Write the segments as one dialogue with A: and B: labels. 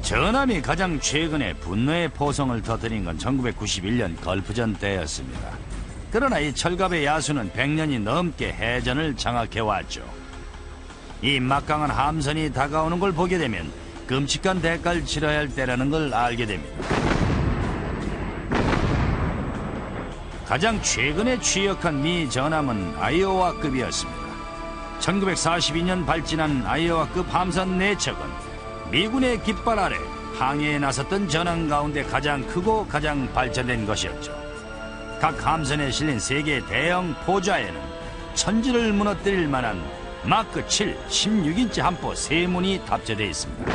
A: 전함이 가장 최근에 분노의 포성을 터뜨린 건 1991년 걸프전 때였습니다. 그러나 이 철갑의 야수는 100년이 넘게 해전을 장악해왔죠. 이 막강한 함선이 다가오는 걸 보게 되면 끔찍한 대가를 치러야 할 때라는 걸 알게 됩니다. 가장 최근에 취역한 미 전함은 아이오와급이었습니다. 1942년 발진한 아이오와급 함선 4척은 미군의 깃발 아래 항해에 나섰던 전함 가운데 가장 크고 가장 발전된 것이었죠. 각 함선에 실린 3개의 대형 포좌에는 천지를 무너뜨릴 만한 마크 7 16인치 함포 3문이 탑재되어 있습니다.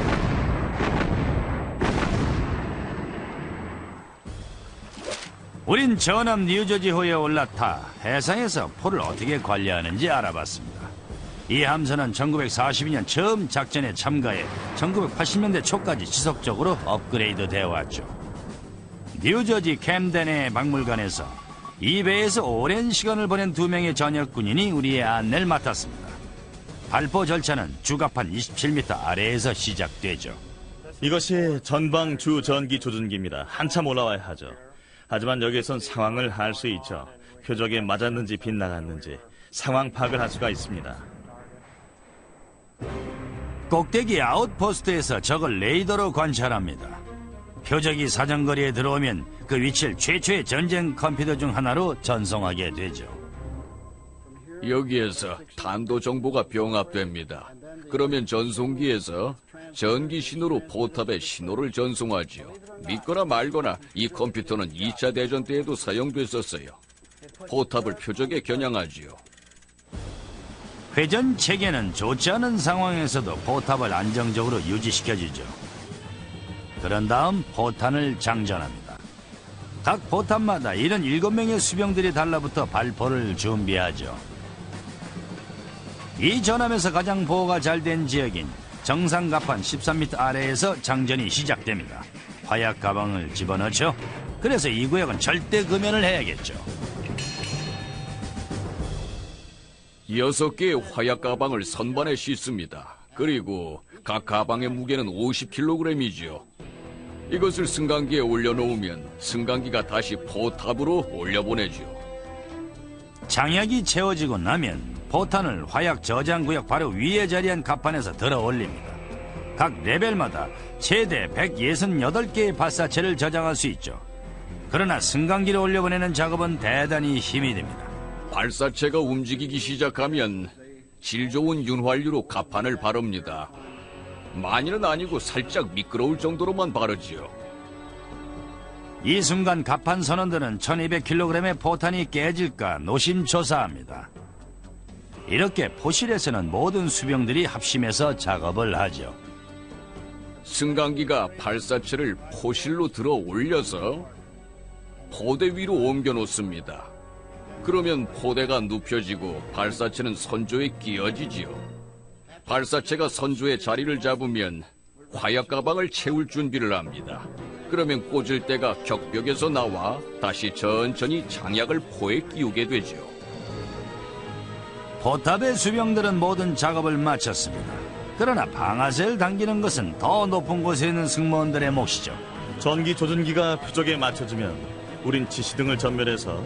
A: 우린 전함 뉴저지호에 올라타 해상에서 포를 어떻게 관리하는지 알아봤습니다. 이 함선은 1942년 처음 작전에 참가해 1980년대 초까지 지속적으로 업그레이드 되어 왔죠. 뉴저지 캠덴의 박물관에서 이 배에서 오랜 시간을 보낸 2명의 전역 군인이 우리의 안내를 맡았습니다. 발포 절차는 주갑판 27m 아래에서 시작되죠.
B: 이것이 전방 주 전기 조준기입니다. 한참 올라와야 하죠. 하지만 여기에선 상황을 알 수 있죠. 표적에 맞았는지 빗나갔는지 상황 파악을 할 수가 있습니다.
A: 꼭대기 아웃포스트에서 적을 레이더로 관찰합니다. 표적이 사정거리에 들어오면 그 위치를 최초의 전쟁 컴퓨터 중 하나로 전송하게 되죠.
C: 여기에서 탄도 정보가 병합됩니다. 그러면 전송기에서 전기 신호로 포탑에 신호를 전송하지요. 믿거나 말거나 이 컴퓨터는 2차 대전 때에도 사용됐었어요. 포탑을 표적에 겨냥하지요.
A: 회전 체계는 좋지 않은 상황에서도 포탑을 안정적으로 유지시켜주죠. 그런 다음 포탄을 장전합니다. 각 포탑마다 77명의 수병들이 달라붙어 발포를 준비하죠. 이 전함에서 가장 보호가 잘 된 지역인 정상갑판 13m 아래에서 장전이 시작됩니다. 화약 가방을 집어넣죠. 그래서 이 구역은 절대 금연을 해야겠죠.
C: 6개의 화약 가방을 선반에 싣습니다. 그리고 각 가방의 무게는 50kg이지요. 이것을 승강기에 올려놓으면 승강기가 다시 포탑으로 올려보내죠.
A: 장약이 채워지고 나면 포탄을 화약 저장구역 바로 위에 자리한 갑판에서 들어 올립니다. 각 레벨마다 최대 168개의 발사체를 저장할 수 있죠. 그러나 승강기로 올려보내는 작업은 대단히 힘이 듭니다.
C: 발사체가 움직이기 시작하면 질 좋은 윤활유로 갑판을 바릅니다. 많이는 아니고 살짝 미끄러울 정도로만 바르지요.
A: 이 순간 갑판 선원들은 1200kg의 포탄이 깨질까 노심초사합니다. 이렇게 포실에서는 모든 수병들이 합심해서 작업을 하죠.
C: 승강기가 발사체를 포실로 들어 올려서 포대 위로 옮겨 놓습니다. 그러면 포대가 눕혀지고 발사체는 선조에 끼어지지요. 발사체가 선조의 자리를 잡으면 화약 가방을 채울 준비를 합니다. 그러면 꽂을 때가 격벽에서 나와 다시 천천히 장약을 포에 끼우게 되죠.
A: 포탑의 수병들은 모든 작업을 마쳤습니다. 그러나 방아쇠를 당기는 것은 더 높은 곳에 있는 승무원들의 몫이죠.
B: 전기 조준기가 표적에 맞춰지면 우린 지시등을 전멸해서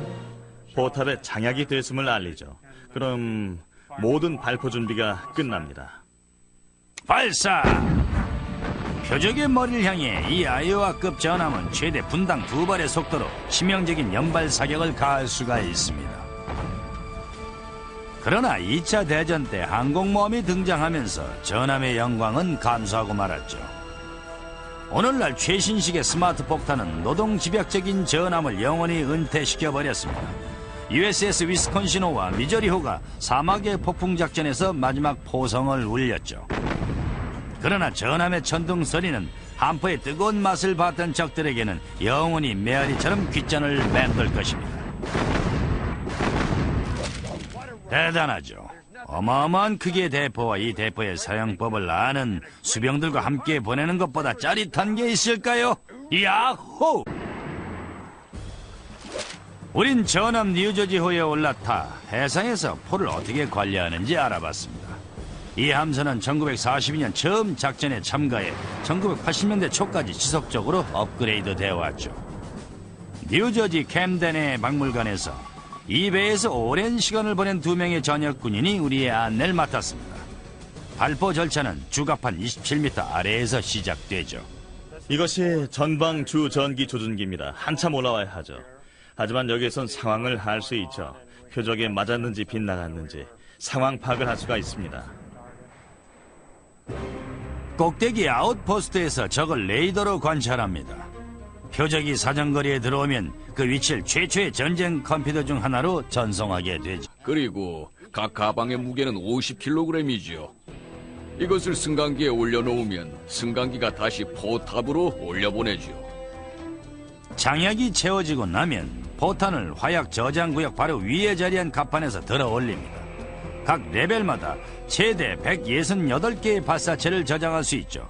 B: 포탑에 장약이 됐음을 알리죠. 그럼 모든 발포 준비가 끝납니다.
A: 발사! 표적의 머리를 향해 이 아이오와급 전함은 최대 분당 2발의 속도로 치명적인 연발 사격을 가할 수가 있습니다. 그러나 2차 대전 때 항공모함이 등장하면서 전함의 영광은 감소하고 말았죠. 오늘날 최신식의 스마트 폭탄은 노동집약적인 전함을 영원히 은퇴시켜버렸습니다. USS 위스콘신호와 미저리호가 사막의 폭풍작전에서 마지막 포성을 울렸죠. 그러나 전함의 천둥 소리는 함포의 뜨거운 맛을 봤던 적들에게는 영원히 메아리처럼 귓전을 맴돌 것입니다. 대단하죠. 어마어마한 크기의 대포와 이 대포의 사용법을 아는 수병들과 함께 보내는 것보다 짜릿한 게 있을까요? 야호! 우린 전함 뉴저지호에 올라타 해상에서 포를 어떻게 관리하는지 알아봤습니다. 이 함선은 1942년 처음 작전에 참가해 1980년대 초까지 지속적으로 업그레이드 되어 왔죠. 뉴저지 캠덴의 박물관에서 이 배에서 오랜 시간을 보낸 2명의 전역 군인이 우리의 안내를 맡았습니다. 발포 절차는 주갑판 27m 아래에서 시작되죠.
B: 이것이 전방 주 전기 조준기입니다. 한참 올라와야 하죠. 하지만 여기에선 상황을 알 수 있죠. 표적에 맞았는지 빗나갔는지 상황 파악을 할 수가 있습니다.
A: 꼭대기 아웃포스트에서 적을 레이더로 관찰합니다. 표적이 사정거리에 들어오면 그 위치를 최초의 전쟁 컴퓨터 중 하나로 전송하게 되죠.
C: 그리고 각 가방의 무게는 50kg이지요. 이것을 승강기에 올려놓으면 승강기가 다시 포탑으로 올려보내죠.
A: 장약이 채워지고 나면 포탄을 화약 저장구역 바로 위에 자리한 갑판에서 들어 올립니다. 각 레벨마다 최대 168개의 발사체를 저장할 수 있죠.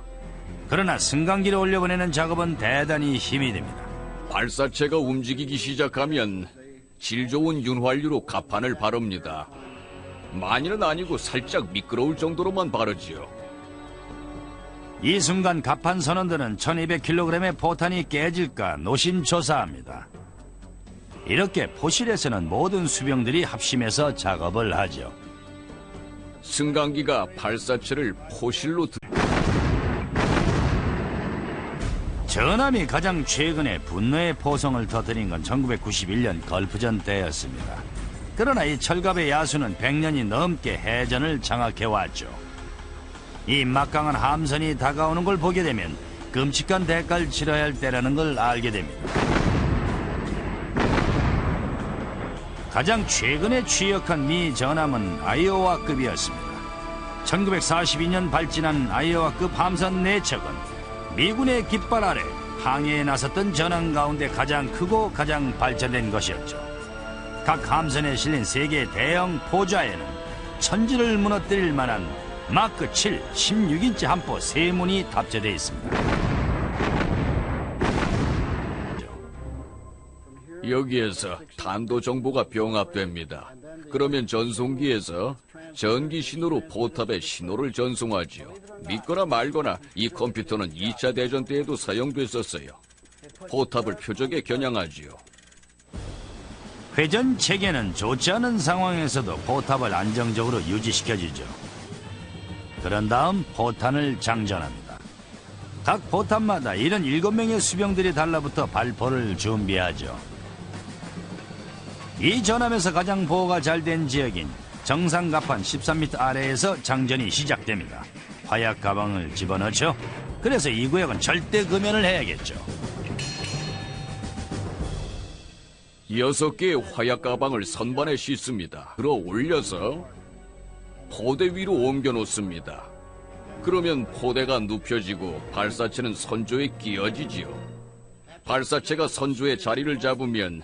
A: 그러나 승강기를 올려보내는 작업은 대단히 힘이 듭니다.
C: 발사체가 움직이기 시작하면 질 좋은 윤활유로 갑판을 바릅니다. 많이는 아니고 살짝 미끄러울 정도로만 바르지요.
A: 이 순간 갑판 선원들은 1200kg의 포탄이 깨질까 노심초사합니다. 이렇게 포실에서는 모든 수병들이 합심해서 작업을 하죠.
C: 승강기가 발사체를 포실로
A: 전함이 가장 최근에 분노의 포성을 터뜨린 건 1991년 걸프전 때였습니다. 그러나 이 철갑의 야수는 100년이 넘게 해전을 장악해왔죠. 이 막강한 함선이 다가오는 걸 보게 되면 끔찍한 대가를 치러야 할 때라는 걸 알게 됩니다. 가장 최근에 취역한 미 전함은 아이오와급이었습니다. 1942년 발진한 아이오와급 함선 4척은 미군의 깃발 아래 항해에 나섰던 전함 가운데 가장 크고 가장 발전된 것이었죠. 각 함선에 실린 3개의 대형 포좌에는 천지를 무너뜨릴 만한 마크 7 16인치 함포 3문이 탑재되어 있습니다.
C: 여기에서 탄도 정보가 병합됩니다. 그러면 전송기에서 전기 신호로 포탑에 신호를 전송하지요. 믿거나 말거나 이 컴퓨터는 2차 대전 때에도 사용됐었어요. 포탑을 표적에 겨냥하지요.
A: 회전 체계는 좋지 않은 상황에서도 포탑을 안정적으로 유지시켜주죠. 그런 다음 포탄을 장전합니다. 각 포탑마다 77명의 수병들이 달라붙어 발포를 준비하죠. 이 전함에서 가장 보호가 잘 된 지역인 정상갑판 13m 아래에서 장전이 시작됩니다. 화약 가방을 집어넣죠. 그래서 이 구역은 절대 금연을 해야겠죠.
C: 6개의 화약 가방을 선반에 싣습니다. 들어 올려서 포대 위로 옮겨 놓습니다. 그러면 포대가 눕혀지고 발사체는 선조에 끼어지지요. 발사체가 선조의 자리를 잡으면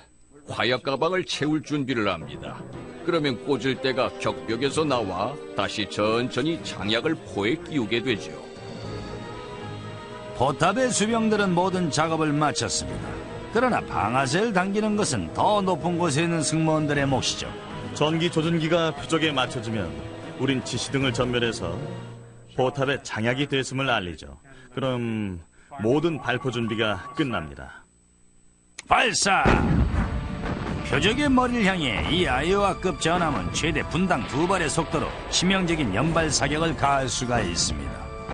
C: 화약 가방을 채울 준비를 합니다. 그러면 꽂을 때가 격벽에서 나와 다시 천천히 장약을 포에 끼우게 되죠.
A: 포탑의 수병들은 모든 작업을 마쳤습니다. 그러나 방아쇠를 당기는 것은 더 높은 곳에 있는 승무원들의 몫이죠.
B: 전기 조준기가 표적에 맞춰지면 우린 지시등을 전멸해서 포탑에 장약이 됐음을 알리죠. 그럼 모든 발포 준비가 끝납니다.
A: 발사! 표적의 머리를 향해 이 아이오와급 전함은 최대 분당 2발의 속도로 치명적인 연발 사격을 가할 수가 있습니다.